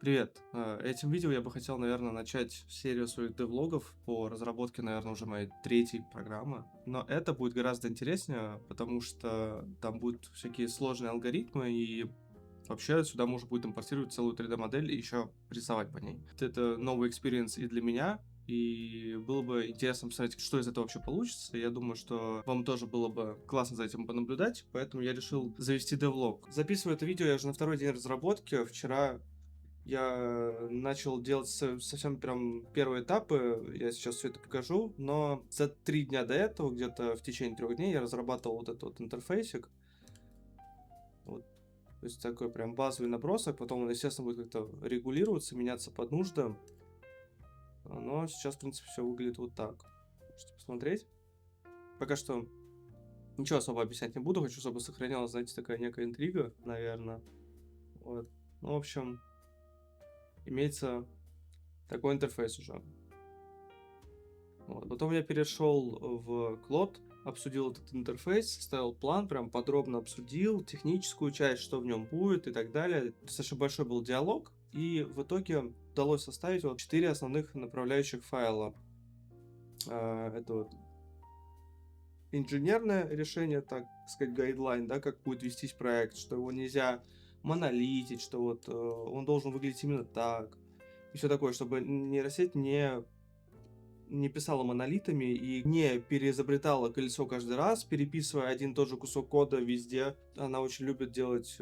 Привет. Этим видео я бы хотел, наверное, начать серию своих девлогов по разработке, наверное, уже моей третьей программы. Но это будет гораздо интереснее, потому что там будут всякие сложные алгоритмы, и вообще сюда можно будет импортировать целую 3D-модель и еще рисовать по ней. Это новый экспириенс и для меня, и было бы интересно посмотреть, что из этого вообще получится. Я думаю, что вам тоже было бы классно за этим понаблюдать, поэтому я решил завести девлог. Записываю это видео я уже на второй день разработки. Вчера я начал делать совсем прям первые этапы, я сейчас все это покажу, но за 3 дня до этого, где-то в течение 3 дней, я разрабатывал вот этот вот интерфейсик. Вот. То есть такой прям базовый набросок, потом он, естественно, будет как-то регулироваться, меняться под нужды. Но сейчас, в принципе, все выглядит вот так. Можете посмотреть. Пока что ничего особо объяснять не буду, хочу, чтобы сохранялась, знаете, такая некая интрига, наверное. Вот. Ну, в общем, имеется такой интерфейс уже. Вот. Потом я перешел в Claude, обсудил этот интерфейс, составил план, прям подробно обсудил техническую часть, что в нем будет и так далее. Достаточно большой был диалог, и в итоге удалось составить вот 4 основных направляющих файла. Это вот инженерное решение, так сказать, гайдлайн, да, как будет вестись проект, что его нельзя монолитить, что вот он должен выглядеть именно так. И все такое, чтобы нейросеть не писала монолитами и не переизобретала колесо каждый раз, переписывая один и тот же кусок кода везде. Она очень любит делать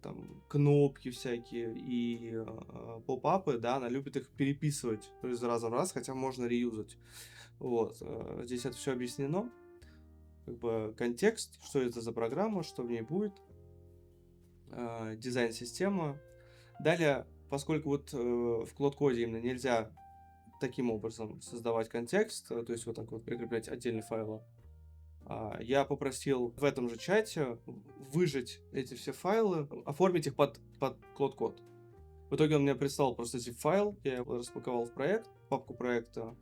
там кнопки всякие и поп-апы, да, она любит их переписывать из раза в раз, хотя можно реюзать. Вот. Здесь это все объяснено. Как бы контекст, что это за программа, что в ней будет, дизайн-система. Далее, поскольку вот в Cloud-коде именно нельзя таким образом создавать контекст, то есть вот так вот прикреплять отдельные файлы. Я попросил в этом же чате выжать эти все файлы, оформить их под Cloud Code. В итоге он мне прислал просто zip-файл, я его распаковал в проект, в папку проекта,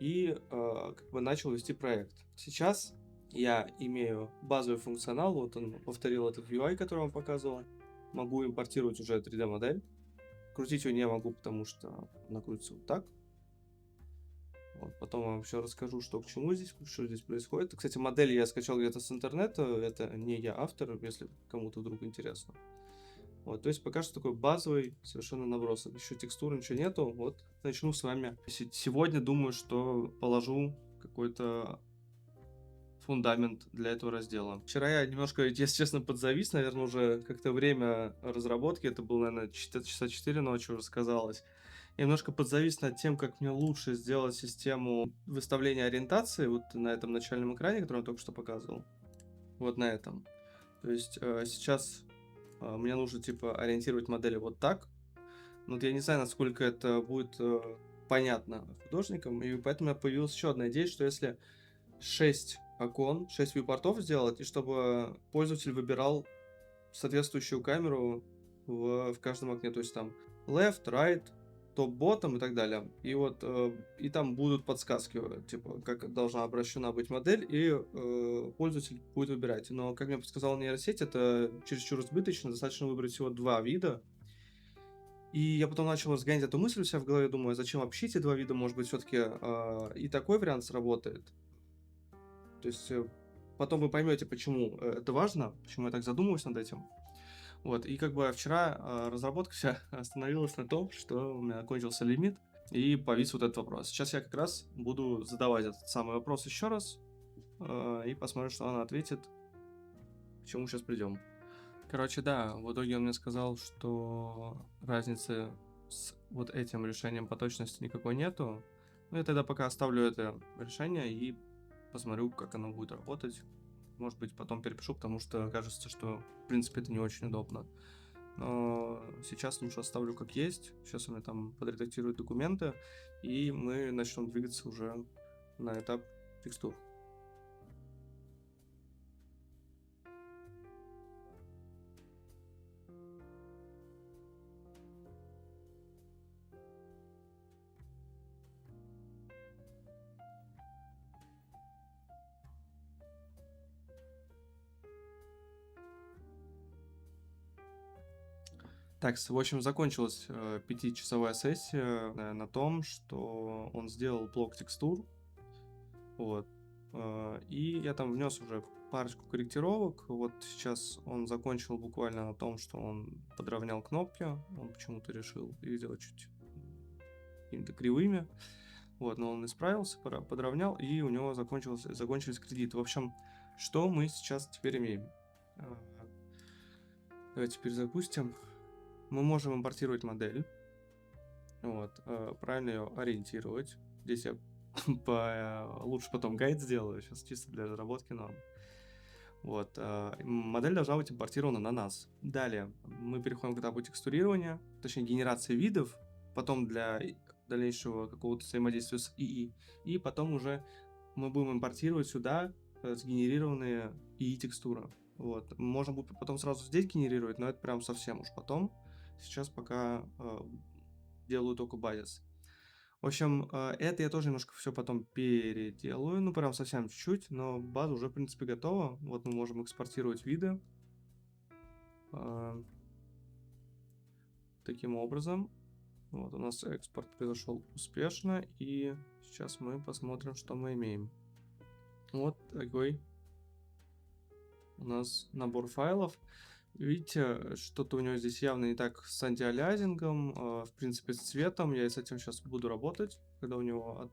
и как бы начал вести проект. Сейчас я имею базовый функционал, вот он повторил этот UI, который я вам показывал. Могу импортировать уже 3D-модель. Крутить ее не могу, потому что она крутится вот так. Вот, потом вам еще расскажу, что к чему здесь, что здесь происходит. Кстати, модель я скачал где-то с интернета, это не я автор, если кому-то вдруг интересно. Вот, то есть пока что такой базовый совершенно набросок. Еще текстуры, ничего нету. Вот, начну с вами. Сегодня думаю, что положу какой-то фундамент для этого раздела. Вчера я немножко, если честно, подзавис, наверное, уже как-то время разработки, это было, наверное, часа 4 ночи уже сказалось. Я немножко подзавис над тем, как мне лучше сделать систему выставления ориентации вот на этом начальном экране, который я только что показывал. Вот на этом. То есть сейчас мне нужно типа ориентировать модели вот так. Но вот я не знаю, насколько это будет понятно художникам, и поэтому у меня появилась еще одна идея, что если 6 окон, 6 вьюпортов сделать, и чтобы пользователь выбирал соответствующую камеру в каждом окне. То есть там left, right, топ, bottom и так далее. И вот и там будут подсказки, типа, как должна обращена быть модель, и пользователь будет выбирать. Но, как мне подсказала нейросеть, это чересчур избыточно, достаточно выбрать всего 2 вида. И я потом начал разгонять эту мысль у себя в голове, думаю, зачем вообще эти 2 вида, может быть, все-таки и такой вариант сработает. То есть потом вы поймете, почему это важно, почему я так задумываюсь над этим. Вот, и как бы вчера разработка вся остановилась на том, что у меня кончился лимит, и повис вот этот вопрос. Сейчас я как раз буду задавать этот самый вопрос еще раз, и посмотрим, что она ответит, к чему сейчас придем. Короче, да, в итоге он мне сказал, что разницы с вот этим решением по точности никакой нету. Ну, я тогда пока оставлю это решение и посмотрю, как оно будет работать. Может быть, потом перепишу, потому что кажется, что, в принципе, это не очень удобно. Но сейчас лучше оставлю как есть. Сейчас у меня там подредактируют документы, и мы начнем двигаться уже на этап текстур. Так, в общем, закончилась 5-часовая сессия на том, что он сделал блок текстур. Вот. И я там внес уже парочку корректировок. Вот сейчас он закончил буквально на том, что он подровнял кнопки. Он почему-то решил их сделать чуть какими-то кривыми. Вот, но он исправился, подровнял, и у него закончились кредиты. В общем, что мы сейчас теперь имеем? Давайте перезапустим. Мы можем импортировать модель. Вот, правильно ее ориентировать. Здесь я лучше потом гайд сделаю, сейчас чисто для разработки норм. Вот, модель должна быть импортирована на нас. Далее мы переходим к этапу текстурирования, точнее генерации видов, потом для дальнейшего какого-то взаимодействия с ИИ, и потом уже мы будем импортировать сюда сгенерированные ИИ текстуры. Вот. Можно будет потом сразу здесь генерировать, но это прям совсем уж потом. Сейчас пока делаю только базис. В общем, это я тоже немножко все потом переделаю, ну прям совсем чуть-чуть, но база уже в принципе готова. Вот мы можем экспортировать виды таким образом. Вот у нас экспорт произошел успешно, и сейчас мы посмотрим, что мы имеем. Вот такой у нас набор файлов. Видите, что-то у него здесь явно не так с антиалиасингом, в принципе, с цветом. Я с этим сейчас буду работать, когда у него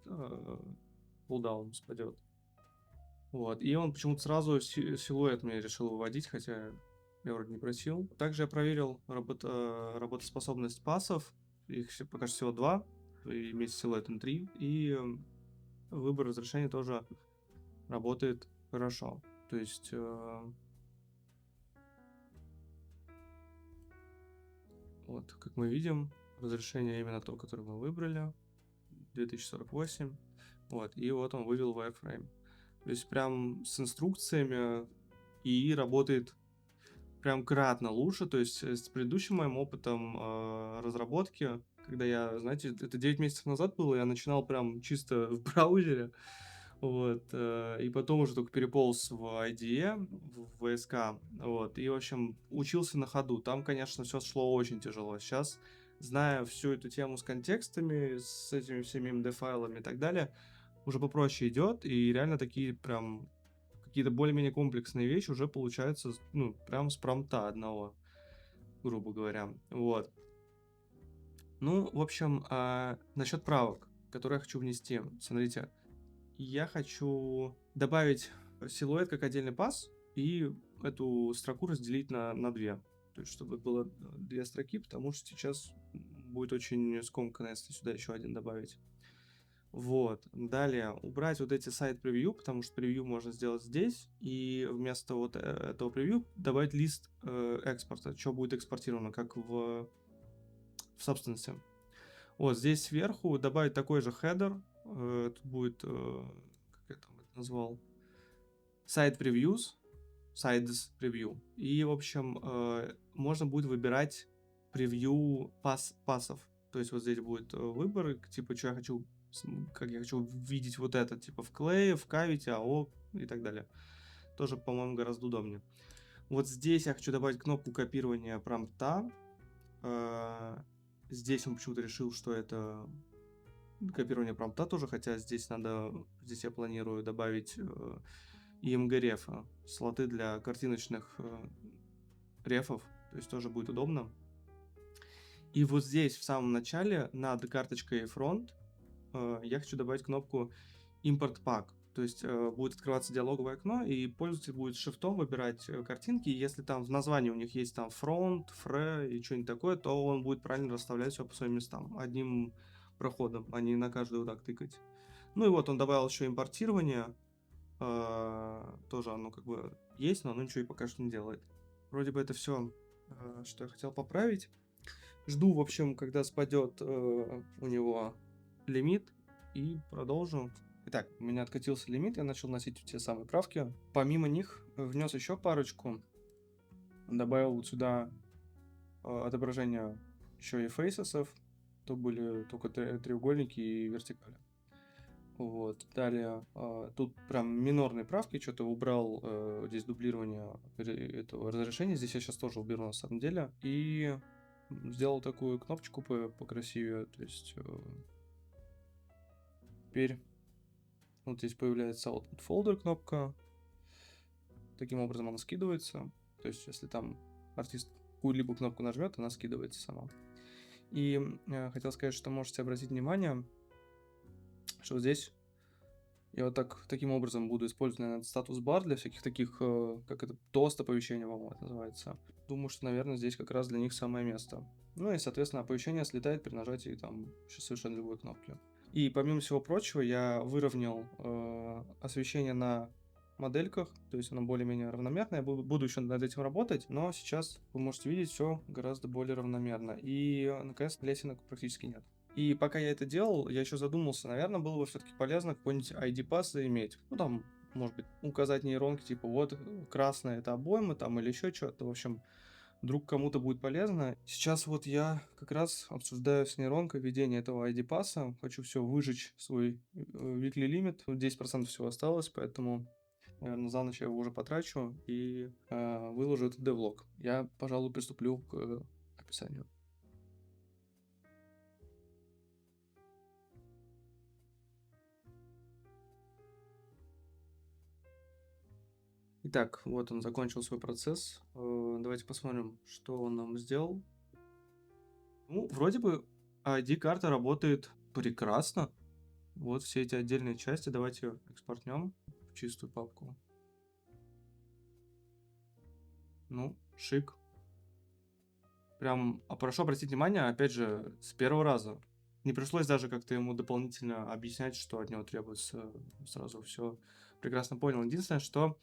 кулдаун спадет. Вот, и он почему-то сразу силуэт мне решил выводить, хотя я вроде не просил. Также я проверил работоспособность пассов. Их пока что всего 2, и вместе с силуэтом 3. И выбор разрешения тоже работает хорошо. То есть... Вот, как мы видим, разрешение именно то, которое мы выбрали, 2048. Вот, и вот он вывел wireframe. То есть прям с инструкциями ИИ работает прям кратно лучше. То есть с предыдущим моим опытом разработки, когда я, знаете, это 9 месяцев назад было, я начинал прям чисто в браузере. Вот, и потом уже только переполз в IDE, в VSK, вот, и, в общем, учился на ходу. Там, конечно, все шло очень тяжело. Сейчас, зная всю эту тему с контекстами, с этими всеми MD-файлами и так далее, уже попроще идет, и реально такие прям какие-то более-менее комплексные вещи уже получаются, ну, прям с промпта одного, грубо говоря, вот. Ну, в общем, насчет правок, которые я хочу внести. Смотрите, я хочу добавить силуэт как отдельный пас и эту строку разделить на 2. То есть, чтобы было 2 строки, потому что сейчас будет очень скомканно, если сюда еще один добавить. Вот. Далее, убрать вот эти сайт-превью, потому что превью можно сделать здесь, и вместо вот этого превью добавить лист экспорта, что будет экспортировано, как в Substance. Вот здесь сверху добавить такой же хедер, тут будет, как я там это назвал, side previews, sides preview. И, в общем, можно будет выбирать превью пассов. То есть вот здесь будет выбор, типа, что я хочу, как я хочу видеть вот это, типа в клее, в кавите, АО и так далее. Тоже, по-моему, гораздо удобнее. Вот здесь я хочу добавить кнопку копирования промпта. Здесь он почему-то решил, что это копирование промпта тоже, хотя здесь я планирую добавить EMG рефа, слоты для картиночных рефов, то есть тоже будет удобно. И вот здесь в самом начале над карточкой front я хочу добавить кнопку import pack, то есть будет открываться диалоговое окно, и пользователь будет шифтом выбирать картинки, и если там в названии у них есть там front, fre и что-нибудь такое, то он будет правильно расставлять все по своим местам, одним проходом, а не на каждую вот так тыкать. Ну и вот он добавил еще импортирование, тоже оно как бы есть, но оно ничего и пока что не делает. Вроде бы это все, что я хотел поправить. Жду, в общем, когда спадет у него лимит, и продолжу. Итак, у меня откатился лимит, я начал вносить те самые правки. Помимо них внес еще парочку. Добавил вот сюда отображение еще и фейсесов. То были только треугольники и вертикали. Вот. Далее, тут прям минорные правки, что-то убрал здесь дублирование этого разрешения. Здесь я сейчас тоже уберу на самом деле. И сделал такую кнопочку покрасивее. То есть теперь вот здесь появляется Output Folder кнопка. Таким образом она скидывается. То есть если там артист какую-либо кнопку нажмет, она скидывается сама. И хотел сказать, что можете обратить внимание, что вот здесь я вот таким образом буду использовать, наверное, статус-бар для всяких таких, как это, тост оповещения, по-моему, это называется. Думаю, что, наверное, здесь как раз для них самое место. Ну и, соответственно, оповещение слетает при нажатии там совершенно любой кнопки. И помимо всего прочего, я выровнял освещение на модельках, то есть оно более-менее равномерное. Я буду еще над этим работать, но сейчас вы можете видеть все гораздо более равномерно. И, наконец, лесенок практически нет. И пока я это делал, я еще задумался, наверное, было бы все-таки полезно какой-нибудь ID-пас иметь. Ну, там, может быть, указать нейронки, типа, вот, красное это обоймы, там, или еще что-то. В общем, вдруг кому-то будет полезно. Сейчас вот я как раз обсуждаю с нейронкой введение этого ID-паса. Хочу все выжечь, свой weekly лимит. 10% всего осталось, поэтому, наверное, за ночь я его уже потрачу и выложу этот девлог. Я, пожалуй, приступлю к описанию. Итак, вот он закончил свой процесс. Давайте посмотрим, что он нам сделал. Ну, вроде бы ID-карта работает прекрасно. Вот все эти отдельные части. Давайте экспортнем в чистую папку. Ну, шик. Прям, прошу обратить внимание, опять же, с первого раза. Не пришлось даже как-то ему дополнительно объяснять, что от него требуется. Сразу все прекрасно понял. Единственное, что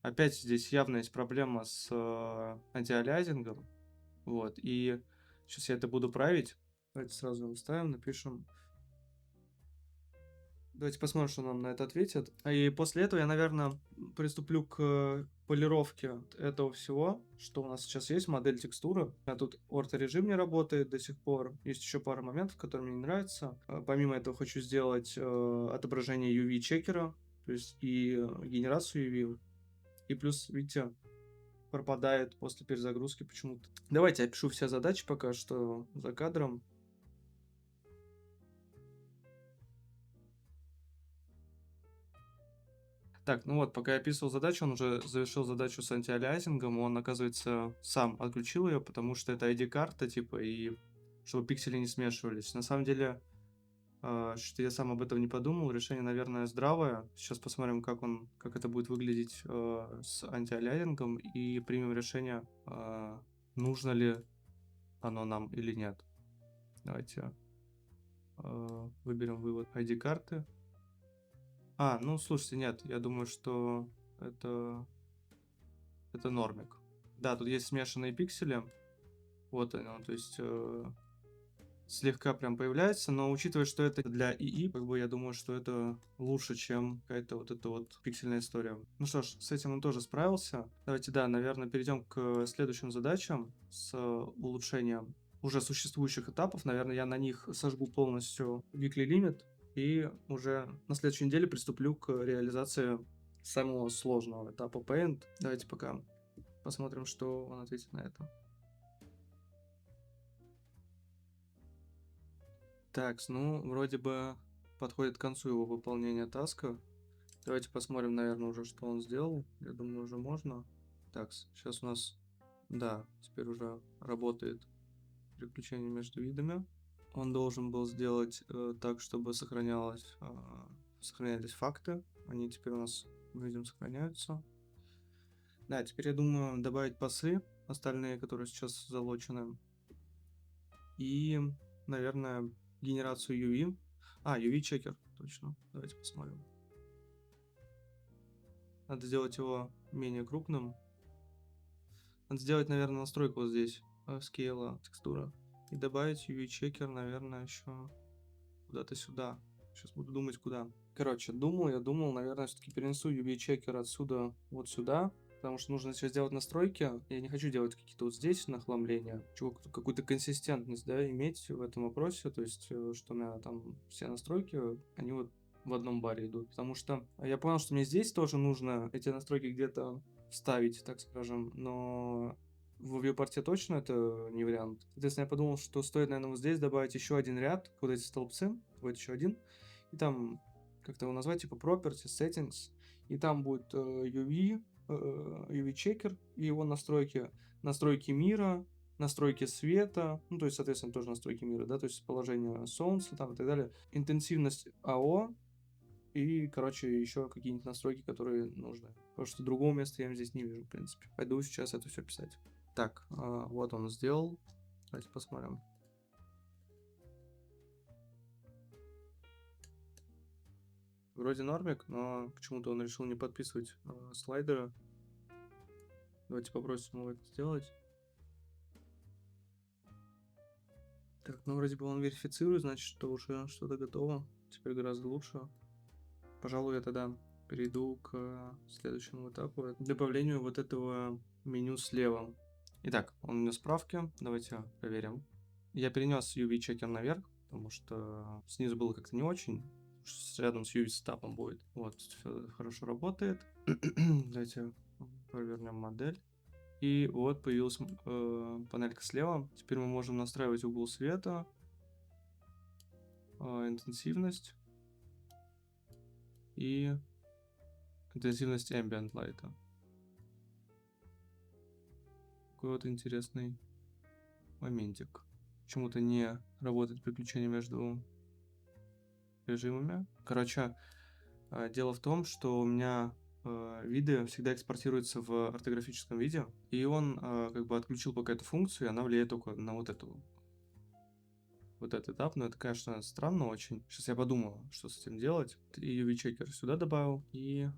опять здесь явно есть проблема с антиалиасингом. Вот, и сейчас я это буду править. Давайте сразу его ставим, напишем. Давайте посмотрим, что нам на это ответит. И после этого я, наверное, приступлю к полировке этого всего, что у нас сейчас есть, модель текстуры. А тут орто-режим не работает до сих пор. Есть еще пара моментов, которые мне не нравятся. Помимо этого хочу сделать отображение UV-чекера, то есть и генерацию UV. И плюс, видите, пропадает после перезагрузки почему-то. Давайте я пишу все задачи пока что за кадром. Так, ну вот, пока я описывал задачу, он уже завершил задачу с антиалиасингом, он, оказывается, сам отключил ее, потому что это ID-карта, типа, и чтобы пиксели не смешивались. На самом деле, что я сам об этом не подумал, решение, наверное, здравое. Сейчас посмотрим, как это будет выглядеть с антиалиасингом, и примем решение, нужно ли оно нам или нет. Давайте выберем вывод ID-карты. Ну, слушайте, нет, я думаю, что это нормик. Да, тут есть смешанные пиксели. Вот оно, то есть слегка прям появляется, но учитывая, что это для ИИ, как бы я думаю, что это лучше, чем какая-то вот эта вот пиксельная история. Ну что ж, с этим он тоже справился. Давайте, да, наверное, перейдем к следующим задачам с улучшением уже существующих этапов. Наверное, я на них сожгу полностью weekly limit и уже на следующей неделе приступлю к реализации самого сложного этапа Paint. Давайте пока посмотрим, что он ответит на это. Так, ну, вроде бы подходит к концу его выполнения таска. Давайте посмотрим, наверное, уже, что он сделал. Я думаю, уже можно. Так, сейчас у нас, да, теперь уже работает переключение между видами. Он должен был сделать так, чтобы сохранялись факты. Они теперь у нас, мы видим, сохраняются. Да, теперь я думаю добавить пасы, остальные, которые сейчас залочены. И, наверное, генерацию UV. UV-чекер, точно. Давайте посмотрим. Надо сделать его менее крупным. Надо сделать, наверное, настройку вот здесь. Scale, текстура. И добавить UV-чекер, наверное, еще куда-то сюда. Сейчас буду думать, куда. Короче, я думал, наверное, все-таки перенесу UV-чекер отсюда вот сюда. Потому что нужно сейчас сделать настройки. Я не хочу делать какие-то вот здесь нахламления. Какую-то консистентность, да, иметь в этом вопросе. То есть, что у меня там все настройки, они вот в одном баре идут. Потому что я понял, что мне здесь тоже нужно эти настройки где-то вставить, так скажем. Но в viewport точно это не вариант. Соответственно, я подумал, что стоит, наверное, вот здесь добавить еще один ряд, вот эти столбцы, вот еще один, и там как-то его назвать, типа Properties, Settings, и там будет UV checker и его настройки, настройки мира, настройки света, ну, то есть, соответственно, тоже настройки мира, да, то есть положение солнца там и так далее, интенсивность АО, и, короче, еще какие-нибудь настройки, которые нужны. Потому что другого места я здесь не вижу, в принципе. Пойду сейчас это все писать. Так, вот он сделал. Давайте посмотрим. Вроде нормик, но почему-то он решил не подписывать слайдеры. Давайте попросим его это сделать. Так, ну вроде бы он верифицирует, значит, что уже что-то готово. Теперь гораздо лучше. Пожалуй, я тогда перейду к следующему этапу. Добавлению вот этого меню слева. Итак, он у меня справки. Давайте проверим. Я перенес UV-чекер наверх, потому что снизу было как-то не очень. Рядом с UV-стапом будет. Вот, все хорошо работает. Давайте провернем модель. И вот появилась панелька слева. Теперь мы можем настраивать угол света, интенсивность и интенсивность ambient light. Такой вот интересный моментик. Почему-то не работает переключение между режимами. Короче, дело в том, что у меня виды всегда экспортируются в ортографическом виде, и он как бы отключил пока эту функцию, и она влияет только на вот этот этап, но это, конечно, странно очень. Сейчас я подумаю, что с этим делать. И UV-чекер сюда добавил, и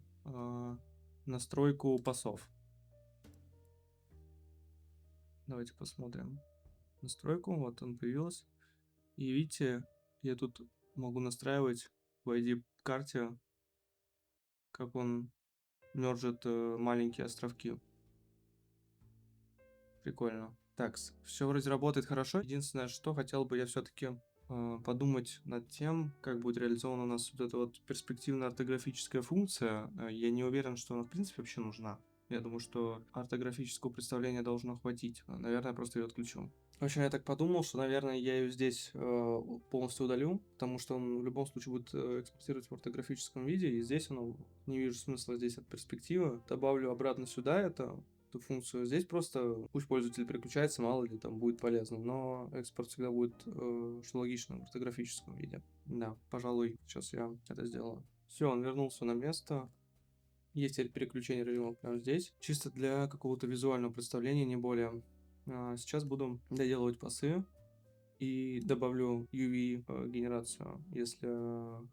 настройку пасов. Давайте посмотрим настройку, вот он появился. И видите, я тут могу настраивать в ID-карте, как он мержит маленькие островки. Прикольно. Так, все вроде работает хорошо. Единственное, что хотел бы я все-таки подумать над тем, как будет реализована у нас вот эта вот перспективная ортографическая функция. Я не уверен, что она в принципе вообще нужна. Я думаю, что ортографического представления должно хватить. Наверное, я просто ее отключу. В общем, я так подумал, что, наверное, я ее здесь полностью удалю, потому что он в любом случае будет экспортировать в ортографическом виде, и здесь оно, не вижу смысла здесь от перспективы. Добавлю обратно сюда эту функцию. Здесь просто пусть пользователь переключается, мало ли там будет полезно, но экспорт всегда будет, что логично, в ортографическом виде. Да, пожалуй, сейчас я это сделаю. Все, он вернулся на место. Есть теперь переключение режимов прямо здесь. Чисто для какого-то визуального представления, не более. Сейчас буду доделывать пасы и добавлю UV генерацию, если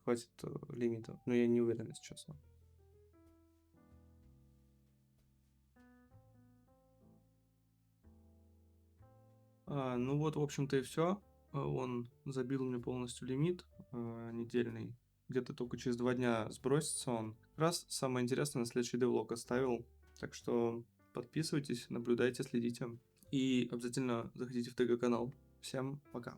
хватит лимита. Но я не уверен, если честно. Ну вот, в общем-то, и все. Он забил мне полностью лимит недельный. Где-то только через 2 дня сбросится он. Как раз самое интересное на следующий девлог оставил. Так что подписывайтесь, наблюдайте, следите. И обязательно заходите в ТГ-канал. Всем пока.